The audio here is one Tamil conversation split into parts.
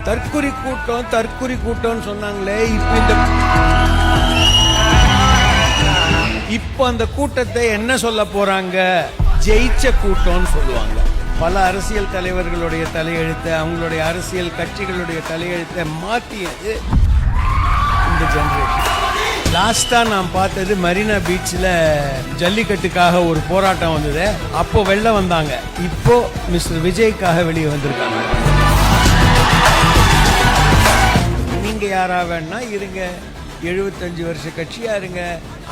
தற்குறி கூட்டம் சொன்னாங்களே, இப்ப அந்த கூட்டத்தை என்ன சொல்ல போறாங்க? ஜெயிச்ச கூட்டம்னு சொல்லுவாங்க. பல அரசியல் தலைவர்களுடைய தலையெழுத்தை, அவங்களுடைய அரசியல் கட்சிகளுடைய தலையெழுத்தை மாற்றியது இந்த ஜெனரேஷன். லாஸ்டா நான் பார்த்தது மரீனா பீச்சில் ஜல்லிக்கட்டுக்காக ஒரு போராட்டம் வந்தது. அப்போ வெளில வந்தாங்க. இப்போ மிஸ்டர் விஜய்க்காக வெளியே வந்திருக்காங்க. நீங்க யாரா வேணா இருங்க, 75 வருஷ கட்சியா இருங்க,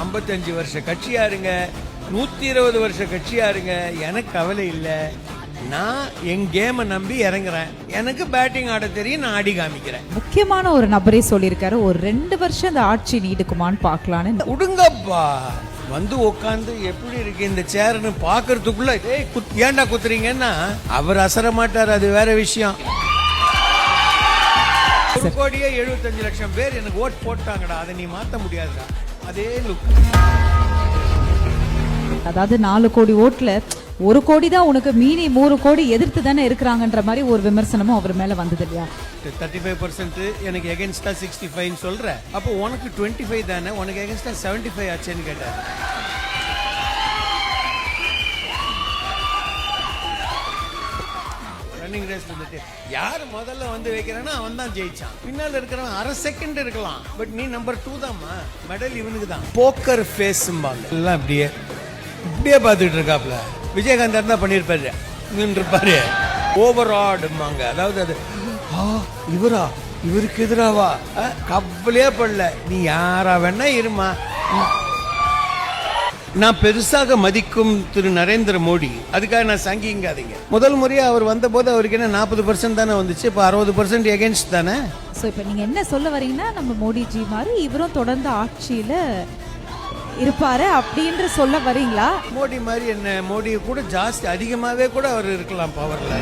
55 வருஷ கட்சியா இருங்க, 120 வருஷ கட்சியா இருங்க, எனக்கு கவலை இல்லை. நான் என் கேமை நம்பி இறங்குறேன். எனக்கு பேட்டிங் ஆட தெரியும், நான் ஆடி காமிக்கிறேன். முக்கியமான ஒரு நபரே சொல்லியிருக்காரு, ஒரு 2 வருஷம் இந்த ஆட்சி நீடிக்குமான்னு பார்க்கலான்னு. உடுங்கப்பா, வந்து உட்காந்து எப்படி இருக்கு இந்த சேர்னு பாக்குறதுக்குள்ள ஏன்டா குத்துறீங்கன்னா அவர் அசர மாட்டார், அது வேற விஷயம். 1,75,00,000 பேர் எனக்கு ஓட் போட்டாங்கடா, அதை நீ மாத்த முடியாதுடா. அதே லுக். அதாவது 4 கோடி ஓட்டுல 1 கோடி தான் உனக்கு, மீறி 3 கோடி எதிர்த்து தானே இருக்கிறாங்கன்ற மாதிரி ஒரு விமர்சனமும் அவர் மேல வந்தது இல்லையா? 35% எனக்கு எகென்ஸ்டா 65 சொல்ற, அப்போ உனக்கு 25 தானே, உனக்கு எகென்ஸ்டா 75 ஆச்சுன்னு கேட்டார். ரன்னிங் ரேஸ் வந்துட்டு யார் முதல்ல வந்து வைக்கிறானா அவன் தான் ஜெயிச்சான். பின்னால இருக்கிறவன் அரை செகண்ட் இருக்கலாம், பட் நீ நம்பர் 2 தான்மா, மெடல் இவனுக்கு தான். போக்கர் ஃபேஸ்ம்பாங்க எல்லாம். இப்படியே பார்த்துட்டு இருக்காப்ல. விஜயகாந்த் இருந்தா பண்ணிருப்பாரு, இருப்பாரு. ஓவராடுமாங்க, அதாவது அது இவரா, இவருக்கு எதிராவா கவலையே படல. நீ யாரா வேணா இருமா. நான் பெருசாக மதிக்கும் திரு நரேந்திர மோடி, அதுக்காக நான் சங்கிங்காதீங்க. முதல் முறையா அவர் வந்த போது அவருக்கு என்ன 40% தானே வந்துச்சு, இப்ப 60% எகென்ஸ்ட் தானே. சோ இப்ப நீங்க என்ன சொல்ல வரீங்கன்னா, நம்ம மோடிஜி மாதிரி இவரும் தொடர்ந்து ஆட்சியில இருப்பாரு அப்படின்ற சொல்ல வரீங்களா? மோடி மாதிரி என்ன, மோடியை கூட ஜாஸ்தி அதிகமாவே கூட அவர் இருக்கலாம் பவர்ல.